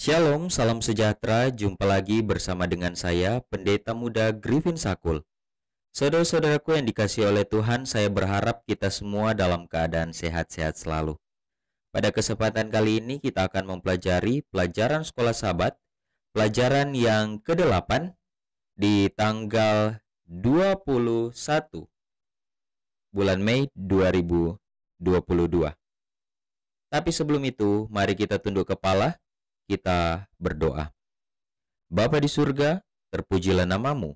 Shalom, salam sejahtera. Jumpa lagi bersama dengan saya, Pendeta Muda Griffin Sakul. Saudara-saudaraku yang dikasihi oleh Tuhan, saya berharap kita semua dalam keadaan sehat-sehat selalu. Pada kesempatan kali ini kita akan mempelajari pelajaran Sekolah Sabat, pelajaran yang ke-8 di tanggal 21 bulan Mei 2022. Tapi sebelum itu, mari kita tunduk kepala. Kita berdoa. Bapa di surga, terpujilah namamu.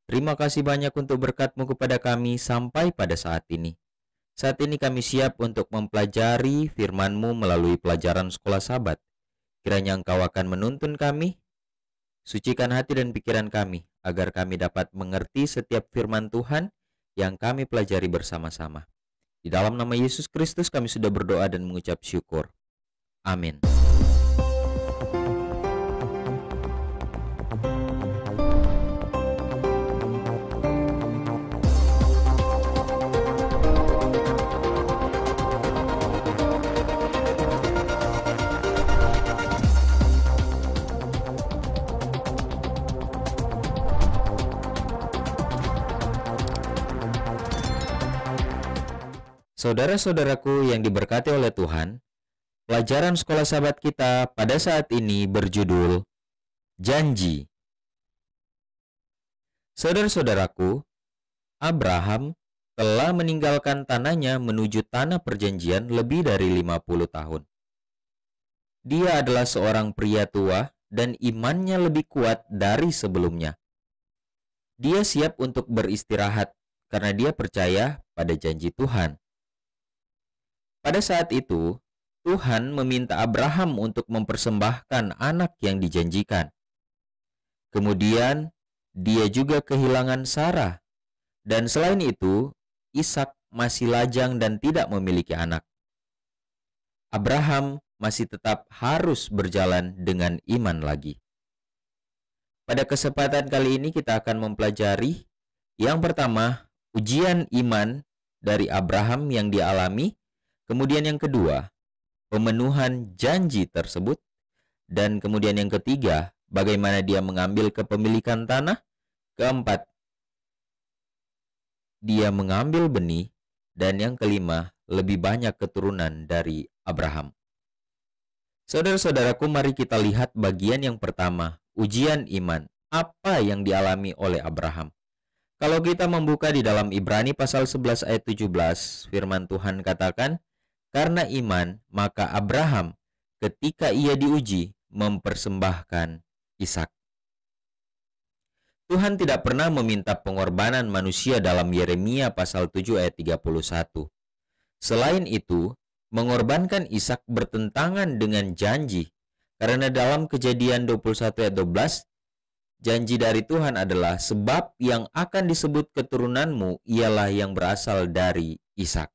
Terima kasih banyak untuk berkat-Mu kepada kami sampai pada saat ini. Saat ini kami siap untuk mempelajari firman-Mu melalui pelajaran Sekolah Sabat. Kiranya Engkau akan menuntun kami, sucikan hati dan pikiran kami, agar kami dapat mengerti setiap firman Tuhan yang kami pelajari bersama-sama. Di dalam nama Yesus Kristus kami sudah berdoa dan mengucap syukur. Amin. Saudara-saudaraku yang diberkati oleh Tuhan, pelajaran Sekolah Sabat kita pada saat ini berjudul Janji. Saudara-saudaraku, Abraham telah meninggalkan tanahnya menuju tanah perjanjian lebih dari 50 tahun. Dia adalah seorang pria tua dan imannya lebih kuat dari sebelumnya. Dia siap untuk beristirahat karena dia percaya pada janji Tuhan. Pada saat itu, Tuhan meminta Abraham untuk mempersembahkan anak yang dijanjikan. Kemudian, dia juga kehilangan Sarah. Dan selain itu, Ishak masih lajang dan tidak memiliki anak. Abraham masih tetap harus berjalan dengan iman lagi. Pada kesempatan kali ini kita akan mempelajari yang pertama, ujian iman dari Abraham yang dialami. Kemudian yang kedua, pemenuhan janji tersebut. Dan kemudian yang ketiga, bagaimana dia mengambil kepemilikan tanah. Keempat, dia mengambil benih. Dan yang kelima, lebih banyak keturunan dari Abraham. Saudara-saudaraku, mari kita lihat bagian yang pertama, ujian iman. Apa yang dialami oleh Abraham? Kalau kita membuka di dalam Ibrani pasal 11 ayat 17, firman Tuhan katakan, karena iman, maka Abraham ketika ia diuji mempersembahkan Ishak. Tuhan tidak pernah meminta pengorbanan manusia dalam Yeremia pasal 7 ayat 31. Selain itu, mengorbankan Ishak bertentangan dengan janji. Karena dalam Kejadian 21 ayat 12, janji dari Tuhan adalah sebab yang akan disebut keturunanmu ialah yang berasal dari Ishak.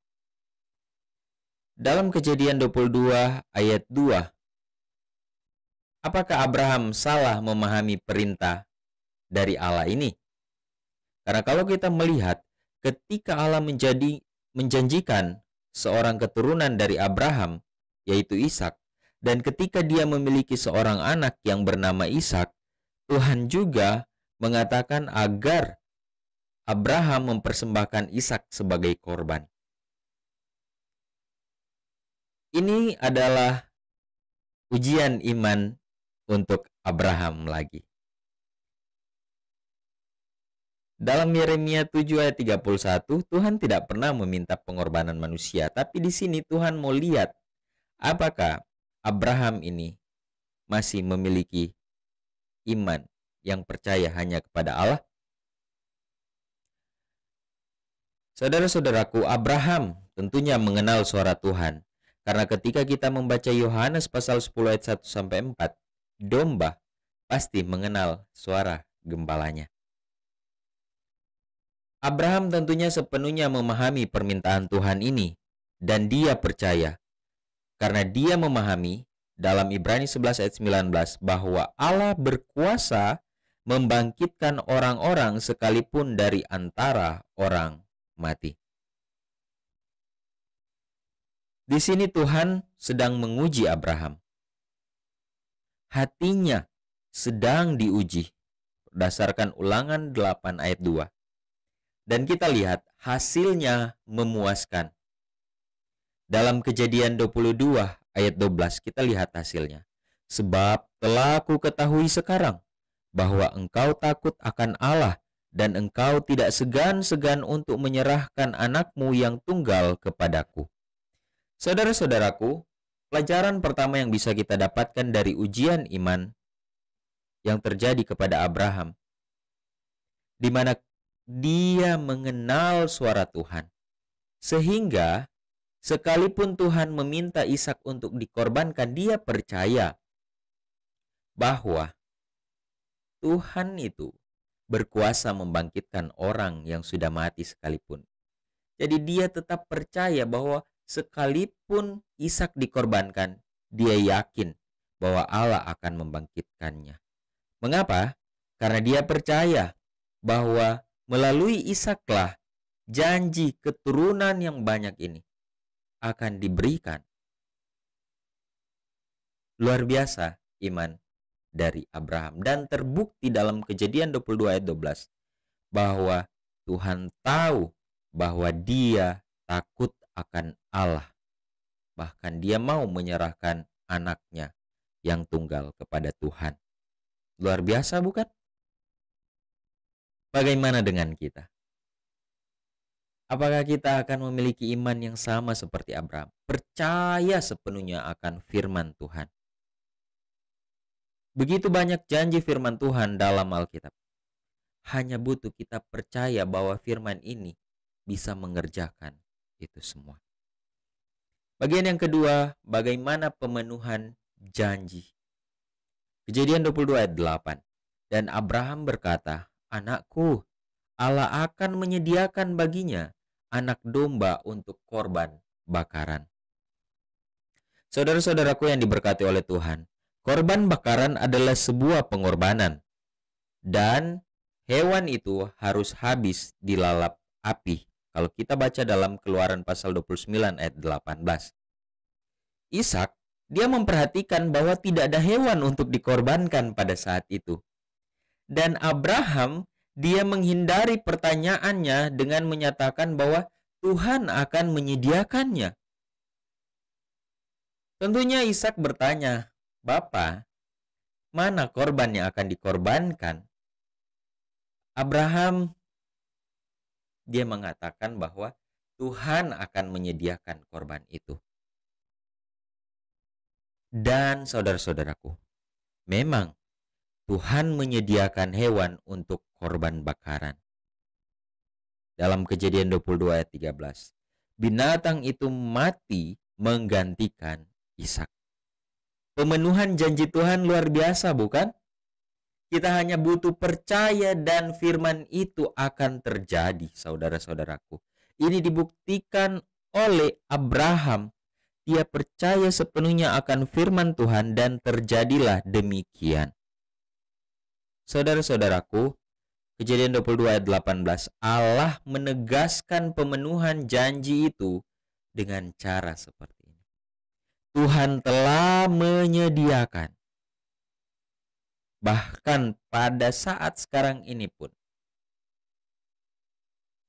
Dalam Kejadian 22 ayat 2, apakah Abraham salah memahami perintah dari Allah ini? Karena kalau kita melihat ketika Allah menjanjikan seorang keturunan dari Abraham, yaitu Ishak, dan ketika dia memiliki seorang anak yang bernama Ishak, Tuhan juga mengatakan agar Abraham mempersembahkan Ishak sebagai korban. Ini adalah ujian iman untuk Abraham lagi. Dalam Yeremia 7 ayat 31, Tuhan tidak pernah meminta pengorbanan manusia, tapi di sini Tuhan mau lihat apakah Abraham ini masih memiliki iman yang percaya hanya kepada Allah. Saudara-saudaraku, Abraham tentunya mengenal suara Tuhan. Karena ketika kita membaca Yohanes pasal 10 ayat 1-4, domba pasti mengenal suara gembalanya. Abraham tentunya sepenuhnya memahami permintaan Tuhan ini, dan dia percaya. Karena dia memahami dalam Ibrani 11 ayat 19 bahwa Allah berkuasa membangkitkan orang-orang sekalipun dari antara orang mati. Di sini Tuhan sedang menguji Abraham. hatinya sedang diuji. Berdasarkan Ulangan 8 ayat 2. Dan kita lihat hasilnya memuaskan. Dalam Kejadian 22 ayat 12 kita lihat hasilnya. Sebab telah aku ketahui sekarang bahwa engkau takut akan Allah dan engkau tidak segan-segan untuk menyerahkan anakmu yang tunggal kepadaku. Saudara-saudaraku, pelajaran pertama yang bisa kita dapatkan dari ujian iman yang terjadi kepada Abraham, di mana dia mengenal suara Tuhan, sehingga sekalipun Tuhan meminta Ishak untuk dikorbankan, dia percaya bahwa Tuhan itu berkuasa membangkitkan orang yang sudah mati sekalipun. Jadi dia tetap percaya bahwa sekalipun Ishak dikorbankan, dia yakin bahwa Allah akan membangkitkannya. Mengapa? Karena dia percaya bahwa melalui Ishaklah janji keturunan yang banyak ini akan diberikan. Luar biasa iman dari Abraham, dan terbukti dalam Kejadian 22 ayat 12 bahwa Tuhan tahu bahwa dia takut akan Allah. Bahkan dia mau menyerahkan anaknya yang tunggal kepada Tuhan. Luar biasa, bukan? Bagaimana dengan kita? Apakah kita akan memiliki iman yang sama seperti Abraham? Percaya sepenuhnya akan firman Tuhan. Begitu banyak janji firman Tuhan dalam Alkitab. Hanya butuh kita percaya bahwa firman ini bisa mengerjakan itu semua. Bagian yang kedua, bagaimana pemenuhan janji. Kejadian 22 ayat 8. Dan Abraham berkata, "Anakku, Allah akan menyediakan baginya anak domba untuk korban bakaran." Saudara-saudaraku yang diberkati oleh Tuhan, korban bakaran adalah sebuah pengorbanan, dan hewan itu harus habis dilalap api. Kalau kita baca dalam Keluaran pasal 29 ayat 18. Ishak, dia memperhatikan bahwa tidak ada hewan untuk dikorbankan pada saat itu. Dan Abraham, dia menghindari pertanyaannya dengan menyatakan bahwa Tuhan akan menyediakannya. Tentunya Ishak bertanya, "Bapa, mana korban yang akan dikorbankan?" Abraham, dia mengatakan bahwa Tuhan akan menyediakan korban itu. Dan saudara-saudaraku, memang Tuhan menyediakan hewan untuk korban bakaran. Dalam Kejadian 22 ayat 13, binatang itu mati menggantikan Ishak. Pemenuhan janji Tuhan luar biasa, bukan? Kita hanya butuh percaya dan firman itu akan terjadi, saudara-saudaraku. Ini dibuktikan oleh Abraham. Dia percaya sepenuhnya akan firman Tuhan dan terjadilah demikian. Saudara-saudaraku, Kejadian 22 ayat 18, Allah menegaskan pemenuhan janji itu dengan cara seperti ini. Tuhan telah menyediakan. Bahkan pada saat sekarang ini pun,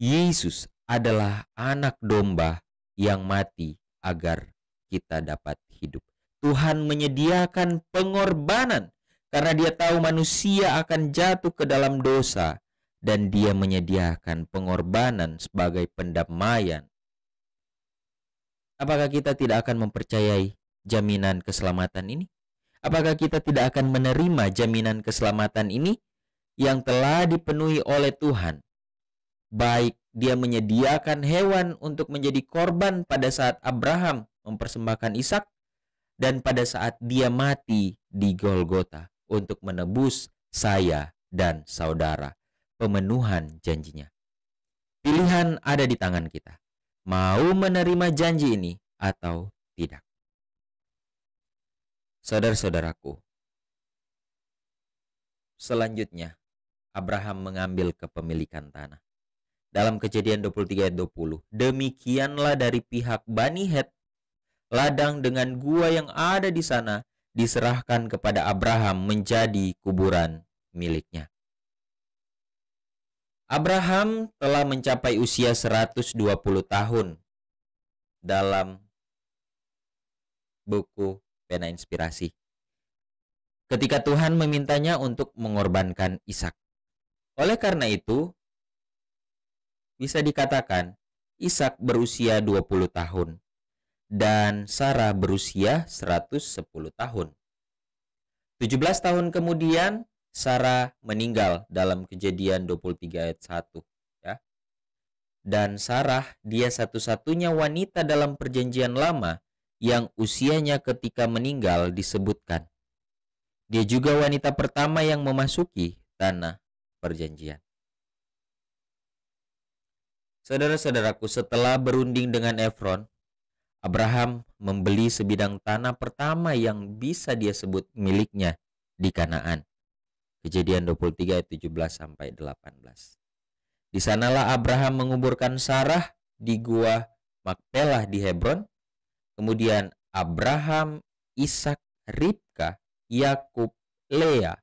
Yesus adalah anak domba yang mati agar kita dapat hidup. Tuhan menyediakan pengorbanan karena dia tahu manusia akan jatuh ke dalam dosa, dan dia menyediakan pengorbanan sebagai pendamaian. Apakah kita tidak akan mempercayai jaminan keselamatan ini? Apakah kita tidak akan menerima jaminan keselamatan ini yang telah dipenuhi oleh Tuhan? Baik dia menyediakan hewan untuk menjadi korban pada saat Abraham mempersembahkan Ishak, dan pada saat dia mati di Golgota untuk menebus saya dan saudara. Pemenuhan janjinya. Pilihan ada di tangan kita. Mau menerima janji ini atau tidak. Saudara-saudaraku, selanjutnya Abraham mengambil kepemilikan tanah. Dalam Kejadian 23 ayat 20, demikianlah dari pihak Bani Het, ladang dengan gua yang ada di sana diserahkan kepada Abraham menjadi kuburan miliknya. Abraham telah mencapai usia 120 tahun dalam buku Pena Inspirasi, ketika Tuhan memintanya untuk mengorbankan Ishak. Oleh karena itu, bisa dikatakan Ishak berusia 20 tahun dan Sarah berusia 110 tahun. 17 tahun kemudian Sarah meninggal dalam Kejadian 23 ayat 1, ya. Dan Sarah, dia satu-satunya wanita dalam Perjanjian Lama yang usianya ketika meninggal disebutkan. Dia juga wanita pertama yang memasuki tanah perjanjian. Saudara-saudaraku, setelah berunding dengan Efron, Abraham membeli sebidang tanah pertama yang bisa dia sebut miliknya di Kanaan. Kejadian 23 ayat 17 sampai 18. Di sanalah Abraham menguburkan Sarah di gua Makpelah di Hebron. Kemudian Abraham, Ishak, Ribka, Yakub, Lea,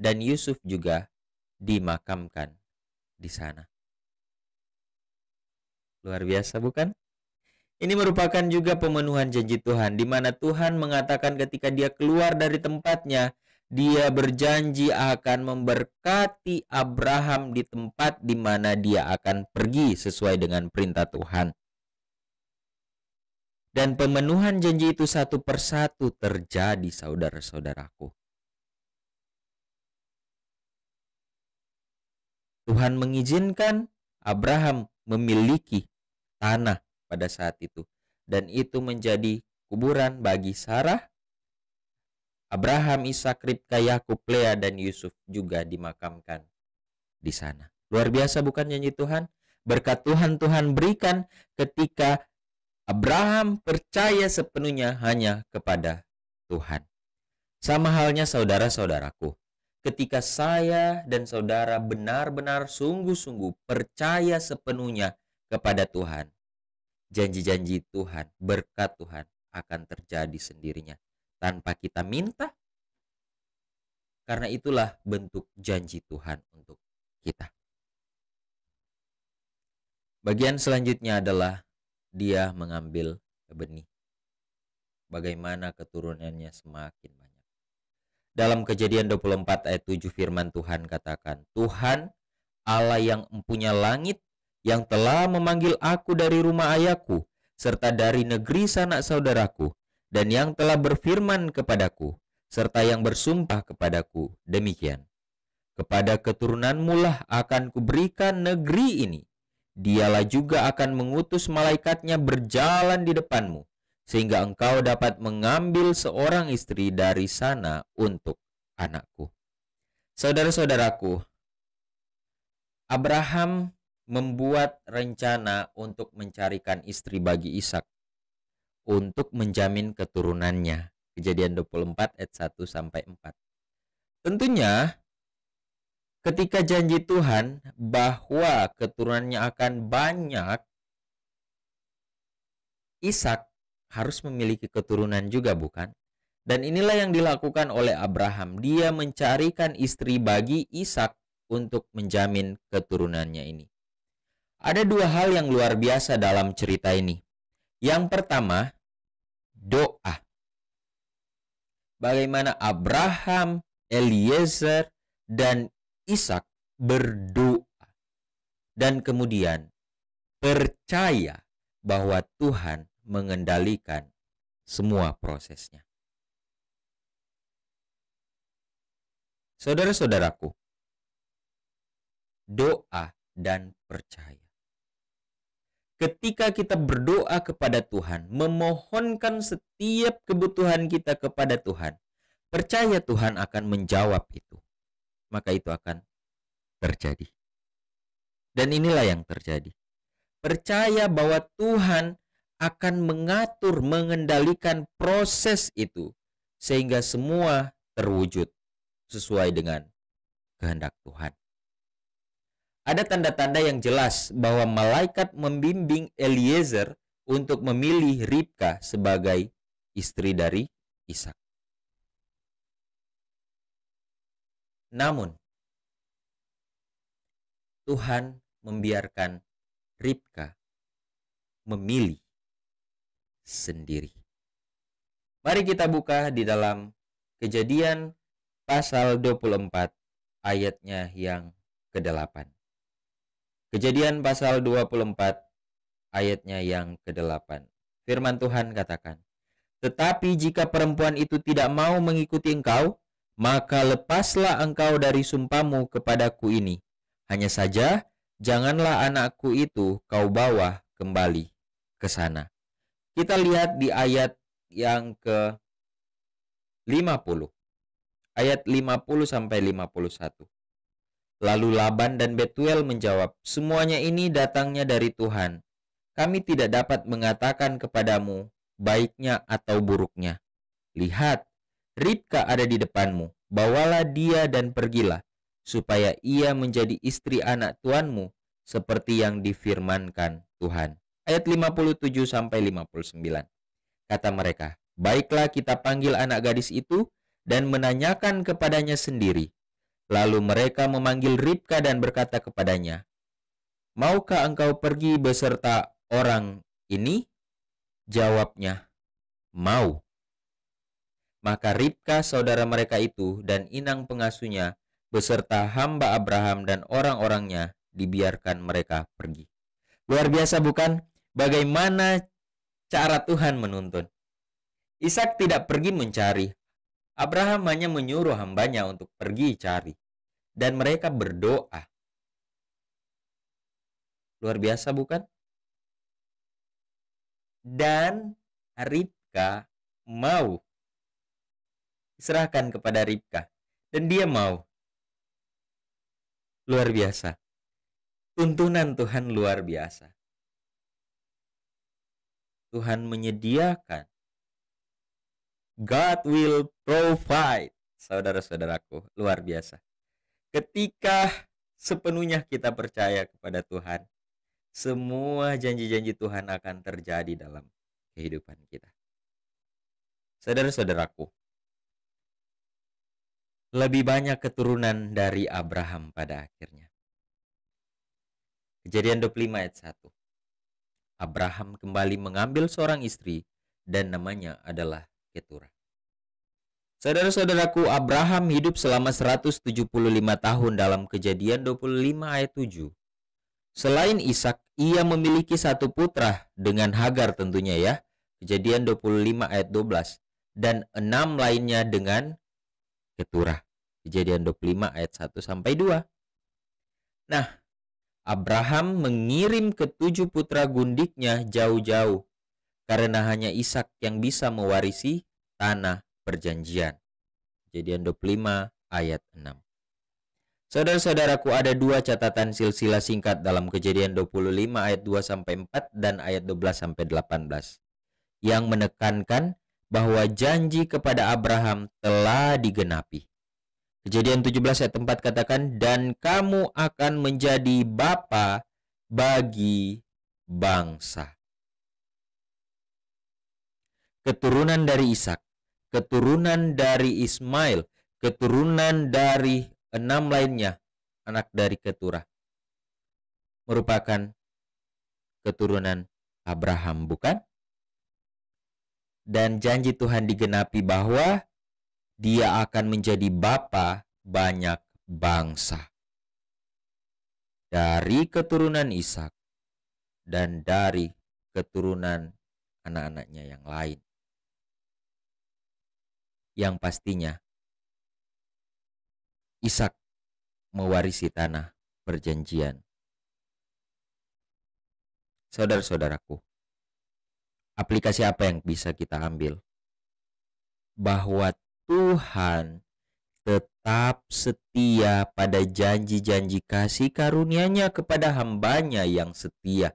dan Yusuf juga dimakamkan di sana. Luar biasa, bukan? Ini merupakan juga pemenuhan janji Tuhan, di mana Tuhan mengatakan ketika dia keluar dari tempatnya, dia berjanji akan memberkati Abraham di tempat di mana dia akan pergi sesuai dengan perintah Tuhan. Dan pemenuhan janji itu satu persatu terjadi, saudara-saudaraku. Tuhan mengizinkan Abraham memiliki tanah pada saat itu. Dan itu menjadi kuburan bagi Sarah, Abraham, Ishak, Ribka, Yakub, Lea, dan Yusuf juga dimakamkan di sana. Luar biasa, bukan janji Tuhan? Berkat Tuhan berikan ketika Abraham percaya sepenuhnya hanya kepada Tuhan. Sama halnya saudara-saudaraku, ketika saya dan saudara benar-benar sungguh-sungguh percaya sepenuhnya kepada Tuhan, janji-janji Tuhan, berkat Tuhan akan terjadi sendirinya tanpa kita minta. Karena itulah bentuk janji Tuhan untuk kita. Bagian selanjutnya adalah dia mengambil benih. Bagaimana keturunannya semakin banyak. Dalam Kejadian 24 ayat 7 firman Tuhan katakan, Tuhan Allah yang empunya langit, yang telah memanggil aku dari rumah ayahku, serta dari negeri sanak saudaraku, dan yang telah berfirman kepadaku, serta yang bersumpah kepadaku, demikian. Kepada keturunanmu lah akan kuberikan negeri ini. Dialah juga akan mengutus malaikatnya berjalan di depanmu, sehingga engkau dapat mengambil seorang istri dari sana untuk anakku. Saudara-saudaraku, Abraham membuat rencana untuk mencarikan istri bagi Ishak untuk menjamin keturunannya. Kejadian 24 ayat 1 sampai 4. Tentunya ketika janji Tuhan bahwa keturunannya akan banyak, Ishak harus memiliki keturunan juga, bukan? Dan inilah yang dilakukan oleh Abraham. Dia mencarikan istri bagi Ishak untuk menjamin keturunannya ini. Ada dua hal yang luar biasa dalam cerita ini. Yang pertama, doa. Bagaimana Abraham, Eliezer, dan Ishak berdoa. Dan kemudian percaya bahwa Tuhan mengendalikan semua prosesnya. Saudara-saudaraku, doa dan percaya. Ketika kita berdoa kepada Tuhan, memohonkan setiap kebutuhan kita kepada Tuhan, percaya Tuhan akan menjawab itu. Maka itu akan terjadi. Dan inilah yang terjadi. Percaya bahwa Tuhan akan mengatur, mengendalikan proses itu, sehingga semua terwujud sesuai dengan kehendak Tuhan. Ada tanda-tanda yang jelas bahwa malaikat membimbing Eliezer untuk memilih Ribka sebagai istri dari Ishak. Namun, Tuhan membiarkan Ribka memilih sendiri. Mari kita buka di dalam Kejadian pasal 24 ayatnya yang ke-8. Kejadian pasal 24 ayatnya yang ke-8. Firman Tuhan katakan, "Tetapi jika perempuan itu tidak mau mengikuti engkau, maka lepaslah engkau dari sumpahmu kepadaku ini. Hanya saja, janganlah anakku itu kau bawa kembali ke sana." Kita lihat di ayat yang ke-50. Ayat 50 sampai 51. Lalu Laban dan Betuel menjawab, "Semuanya ini datangnya dari Tuhan. Kami tidak dapat mengatakan kepadamu baiknya atau buruknya. Lihat, Ribka ada di depanmu. Bawalah dia dan pergilah, supaya ia menjadi istri anak tuanmu, seperti yang difirmankan Tuhan." Ayat 57 sampai 59. Kata mereka, "Baiklah, kita panggil anak gadis itu dan menanyakan kepadanya sendiri." Lalu mereka memanggil Ribka dan berkata kepadanya, "Maukah engkau pergi beserta orang ini?" Jawabnya, "Mau." Maka Ribka saudara mereka itu dan inang pengasuhnya beserta hamba Abraham dan orang-orangnya dibiarkan mereka pergi. Luar biasa bukan? Bagaimana cara Tuhan menuntun? Ishak tidak pergi mencari. Abraham hanya menyuruh hambanya untuk pergi cari. Dan mereka berdoa. Luar biasa bukan? Dan Ribka mau. Serahkan kepada Ribka. Dan dia mau. Luar biasa. Tuntunan Tuhan luar biasa. Tuhan menyediakan. God will provide. Saudara-saudaraku, luar biasa. Ketika sepenuhnya kita percaya kepada Tuhan, semua janji-janji Tuhan akan terjadi dalam kehidupan kita. Saudara-saudaraku, lebih banyak keturunan dari Abraham pada akhirnya. Kejadian 25 ayat 1. Abraham kembali mengambil seorang istri dan namanya adalah Keturah. Saudara-saudaraku, Abraham hidup selama 175 tahun dalam Kejadian 25 ayat 7. Selain Ishak, ia memiliki satu putra dengan Hagar tentunya ya. Kejadian 25 ayat 12. Dan 6 lainnya dengan Keturah. Kejadian 25 ayat 1 sampai 2. Nah, Abraham mengirim ke-7 putra gundiknya jauh-jauh karena hanya Ishak yang bisa mewarisi tanah perjanjian. Kejadian 25 ayat 6. Saudara-saudaraku, ada 2 catatan silsilah singkat dalam Kejadian 25 ayat 2 sampai 4 dan ayat 12 sampai 18 yang menekankan bahwa janji kepada Abraham telah digenapi. Kejadian 17 ayat 4 katakan, "Dan kamu akan menjadi bapa bagi bangsa." Keturunan dari Ishak, keturunan dari Ismail, keturunan dari 6 lainnya, anak dari Keturah, merupakan keturunan Abraham, bukan? Dan janji Tuhan digenapi bahwa dia akan menjadi bapa banyak bangsa. Dari keturunan Ishak dan dari keturunan anak-anaknya yang lain. Yang pastinya Ishak mewarisi tanah perjanjian. Saudara-saudaraku, aplikasi apa yang bisa kita ambil? Bahwa Tuhan tetap setia pada janji-janji kasih karunia-Nya kepada hambanya yang setia.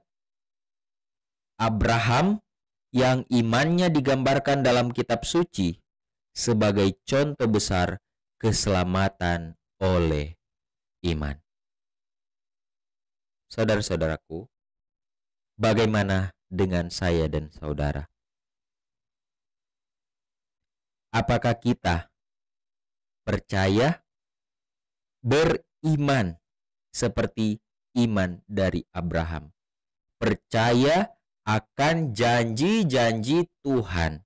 Abraham yang imannya digambarkan dalam kitab suci sebagai contoh besar keselamatan oleh iman. Saudara-saudaraku, bagaimana dengan saya dan saudara? Apakah kita percaya beriman seperti iman dari Abraham. Percaya akan janji-janji Tuhan.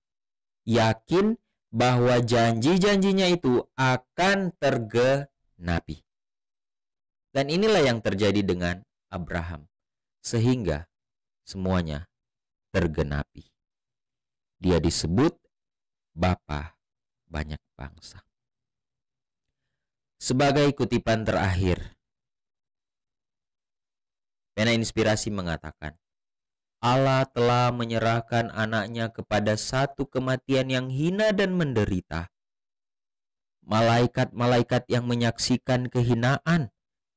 Yakin bahwa janji-janjinya itu akan tergenapi. Dan inilah yang terjadi dengan Abraham. Sehingga semuanya tergenapi. Dia disebut Bapa banyak bangsa. Sebagai kutipan terakhir, Pena Inspirasi mengatakan, Allah telah menyerahkan anaknya kepada satu kematian yang hina dan menderita. Malaikat-malaikat yang menyaksikan kehinaan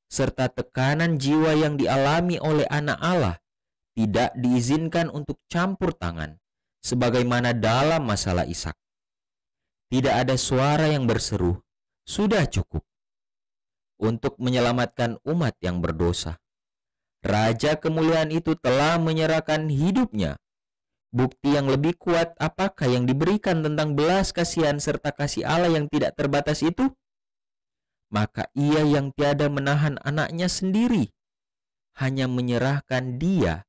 serta tekanan jiwa yang dialami oleh anak Allah tidak diizinkan untuk campur tangan, sebagaimana dalam masalah Ishak. Tidak ada suara yang berseru, "Sudah cukup," untuk menyelamatkan umat yang berdosa. Raja kemuliaan itu telah menyerahkan hidupnya. Bukti yang lebih kuat apakah yang diberikan tentang belas kasihan serta kasih Allah yang tidak terbatas itu? Maka ia yang tiada menahan anaknya sendiri, hanya menyerahkan dia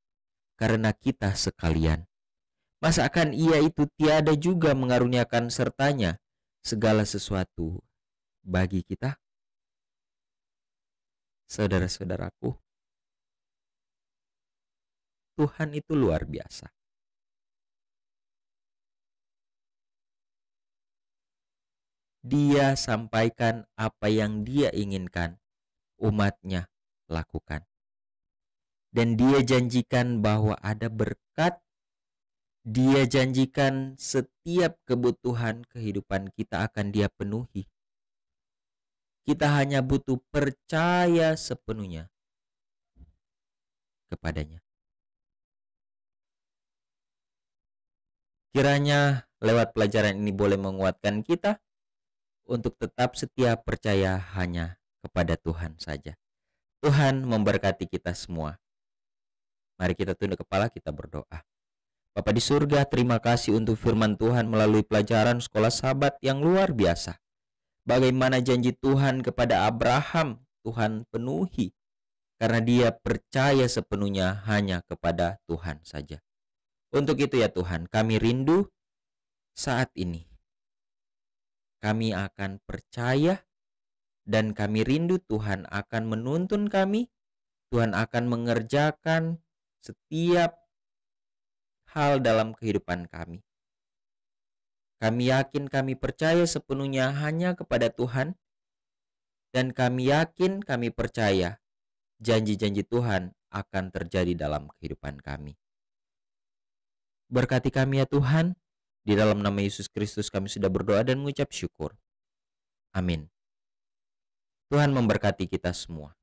karena kita sekalian. Masakan ia itu tiada juga mengaruniakan sertanya segala sesuatu bagi kita? Saudara-saudaraku, Tuhan itu luar biasa. Dia sampaikan apa yang dia inginkan umatnya lakukan. Dan dia janjikan bahwa ada berkat. Dia janjikan setiap kebutuhan kehidupan kita akan dia penuhi. Kita hanya butuh percaya sepenuhnya kepadanya. Kiranya lewat pelajaran ini boleh menguatkan kita untuk tetap setia percaya hanya kepada Tuhan saja. Tuhan memberkati kita semua. Mari kita tunduk kepala, kita berdoa. Bapa di surga, terima kasih untuk firman Tuhan melalui pelajaran sekolah sahabat yang luar biasa. Bagaimana janji Tuhan kepada Abraham, Tuhan penuhi. Karena dia percaya sepenuhnya hanya kepada Tuhan saja. Untuk itu ya Tuhan, kami rindu saat ini. Kami akan percaya dan kami rindu Tuhan akan menuntun kami. Tuhan akan mengerjakan setiap hal dalam kehidupan kami. Kami yakin, kami percaya sepenuhnya hanya kepada Tuhan. Dan kami yakin, kami percaya janji-janji Tuhan akan terjadi dalam kehidupan kami. Berkati kami ya Tuhan. Di dalam nama Yesus Kristus kami sudah berdoa dan mengucap syukur. Amin. Tuhan memberkati kita semua.